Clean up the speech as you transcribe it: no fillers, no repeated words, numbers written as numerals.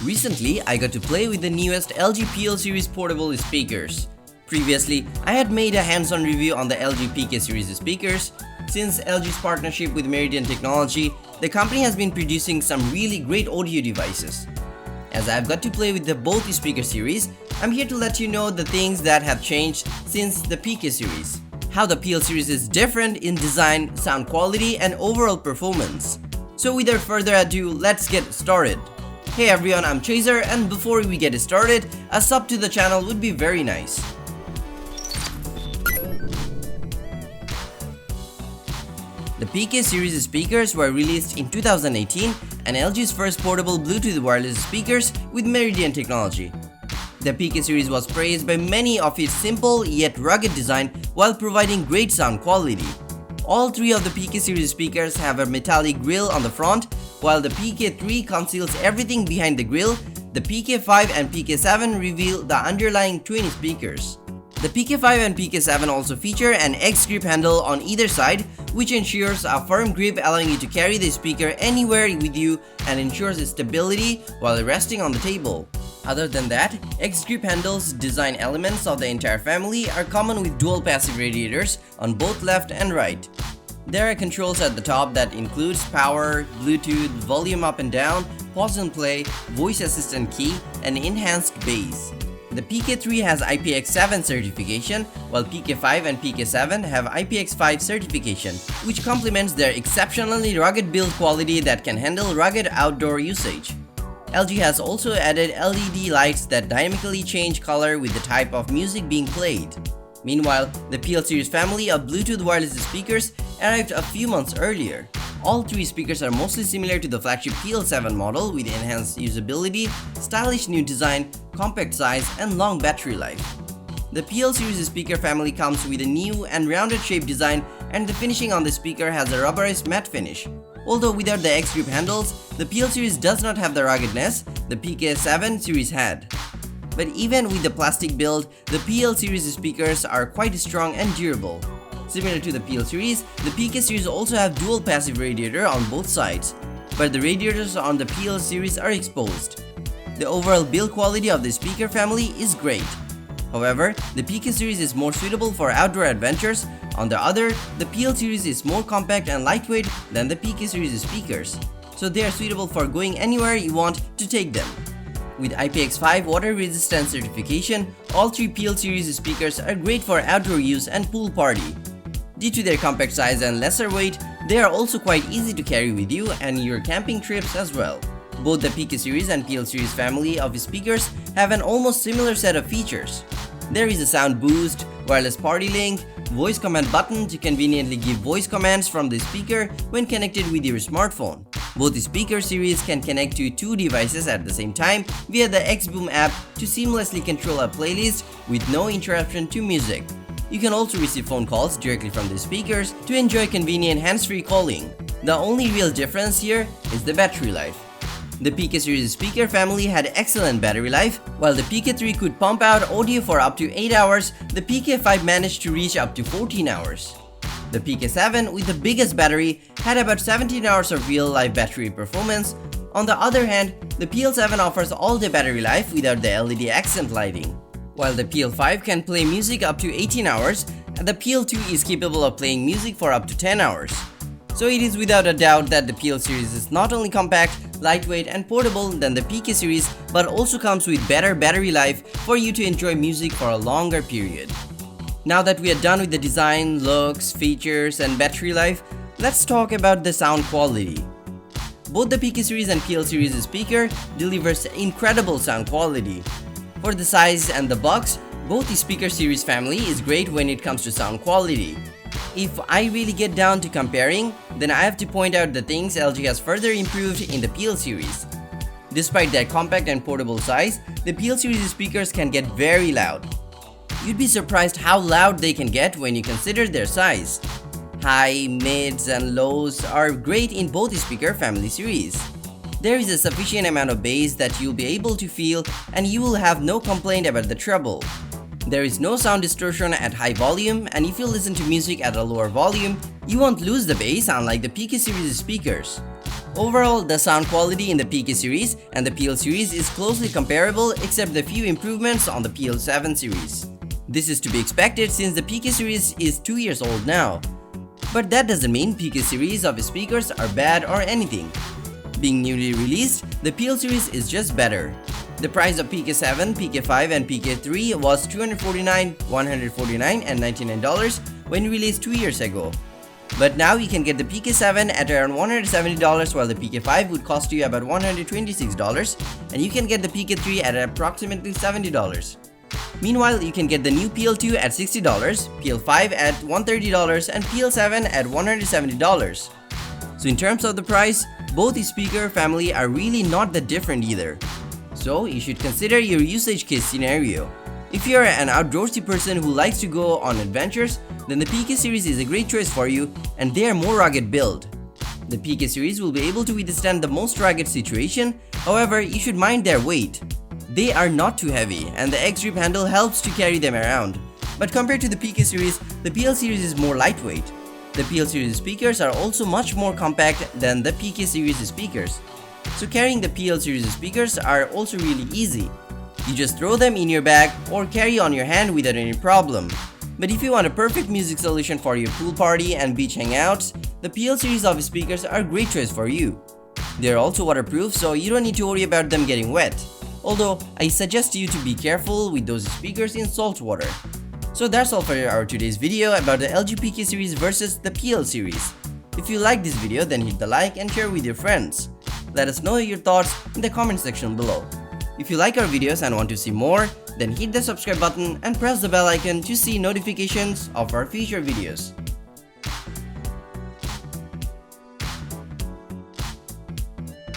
Recently, I got to play with the newest LG PL series portable speakers. Previously, I had made a hands-on review on the LG PK series speakers. Since LG's partnership with Meridian Technology, the company has been producing some really great audio devices. As I've got to play with both speaker series, I'm here to let you know the things that have changed since the PK series. How the PL series is different in design, sound quality, and overall performance. So without further ado, let's get started. Hey everyone, I'm Chaser, and before we get started, a sub to the channel would be very nice. The PK series speakers were released in 2018 and LG's first portable Bluetooth wireless speakers with Meridian Technology. The PK series was praised by many of its simple yet rugged design while providing great sound quality. All three of the PK series speakers have a metallic grille on the front, while the PK3 conceals everything behind the grille. The PK5 and PK7 reveal the underlying twin speakers. The PK5 and PK7 also feature an X grip handle on either side, which ensures a firm grip, allowing you to carry the speaker anywhere with you and ensures stability while resting on the table. Other than that, X grip handles design elements of the entire family are common with dual passive radiators on both left and right. There are controls at the top that includes power, Bluetooth, volume up and down, pause and play, voice assistant key, and enhanced bass. The PK3 has IPX7 certification, while PK5 and PK7 have IPX5 certification, which complements their exceptionally rugged build quality that can handle rugged outdoor usage. LG has also added LED lights that dynamically change color with the type of music being played. Meanwhile, the PL series family of Bluetooth wireless speakers arrived a few months earlier. All three speakers are mostly similar to the flagship PL7 model with enhanced usability, stylish new design, compact size, and long battery life. The PL series speaker family comes with a new and rounded shape design, and the finishing on the speaker has a rubberized matte finish. Although without the X grip handles, the PL series does not have the ruggedness the PK7 series had. But even with the plastic build, the PL series speakers are quite strong and durable. Similar to the PL series, the PK series also have dual passive radiator on both sides, but the radiators on the PL series are exposed. The overall build quality of the speaker family is great. However, the PK series is more suitable for outdoor adventures. On the other, the PL series is more compact and lightweight than the PK series speakers, so they are suitable for going anywhere you want to take them. With IPX5 water resistant certification, all three PL series speakers are great for outdoor use and pool party. Due to their compact size and lesser weight, they are also quite easy to carry with you and your camping trips as well. Both the PK series and PL series family of speakers have an almost similar set of features. There is a sound boost, wireless party link, voice command button to conveniently give voice commands from the speaker when connected with your smartphone. Both speaker series can connect to two devices at the same time via the XBoom app to seamlessly control a playlist with no interruption to music. You can also receive phone calls directly from the speakers to enjoy convenient hands-free calling. The only real difference here is the battery life. The PK series speaker family had excellent battery life. While the PK3 could pump out audio for up to 8 hours, the PK5 managed to reach up to 14 hours. The PK7, with the biggest battery, had about 17 hours of real-life battery performance. On the other hand, the PL7 offers all-day battery life without the LED accent lighting. While the PL5 can play music up to 18 hours, the PL2 is capable of playing music for up to 10 hours. So it is without a doubt that the PL series is not only compact, lightweight, and portable than the PK series, but also comes with better battery life for you to enjoy music for a longer period. Now that we are done with the design, looks, features, and battery life, let's talk about the sound quality. Both the PK series and PL series speaker delivers incredible sound quality. For the size and the box, both the speaker series family is great when it comes to sound quality. If I really get down to comparing, then I have to point out the things LG has further improved in the PL series. Despite their compact and portable size, the PL series speakers can get very loud. You'd be surprised how loud they can get when you consider their size. High, mids, and lows are great in both the speaker family series. There is a sufficient amount of bass that you'll be able to feel, and you will have no complaint about the treble. There is no sound distortion at high volume, and if you listen to music at a lower volume, you won't lose the bass unlike the PK series speakers. Overall, the sound quality in the PK series and the PL series is closely comparable except the few improvements on the PL7 series. This is to be expected since the PK series is 2 years old now. But that doesn't mean PK series of speakers are bad or anything. Being newly released, the PL series is just better. The price of PK7, PK5 and PK3 was $249, $149 and $99 when released 2 years ago. But now you can get the PK7 at around $170 while the PK5 would cost you about $126 and you can get the PK3 at approximately $70. Meanwhile, you can get the new PL2 at $60, PL5 at $130 and PL7 at $170. So in terms of the price, both the speaker family are really not that different either. So you should consider your usage case scenario. If you are an outdoorsy person who likes to go on adventures, then the PK series is a great choice for you and they are more rugged build. The PK series will be able to withstand the most rugged situation, however you should mind their weight. They are not too heavy and the X-Grip handle helps to carry them around. But compared to the PK series, the PL series is more lightweight. The PL series speakers are also much more compact than the PK series speakers. So carrying the PL series speakers are also really easy. You just throw them in your bag or carry on your hand without any problem. But if you want a perfect music solution for your pool party and beach hangouts, the PL series of speakers are a great choice for you. They are also waterproof, so you don't need to worry about them getting wet. Although, I suggest you to be careful with those speakers in salt water. So that's all for our today's video about the LG PK series versus the PL series. If you like this video, then hit the like and share with your friends. Let us know your thoughts in the comment section below. If you like our videos and want to see more, then hit the subscribe button and press the bell icon to see notifications of our future videos.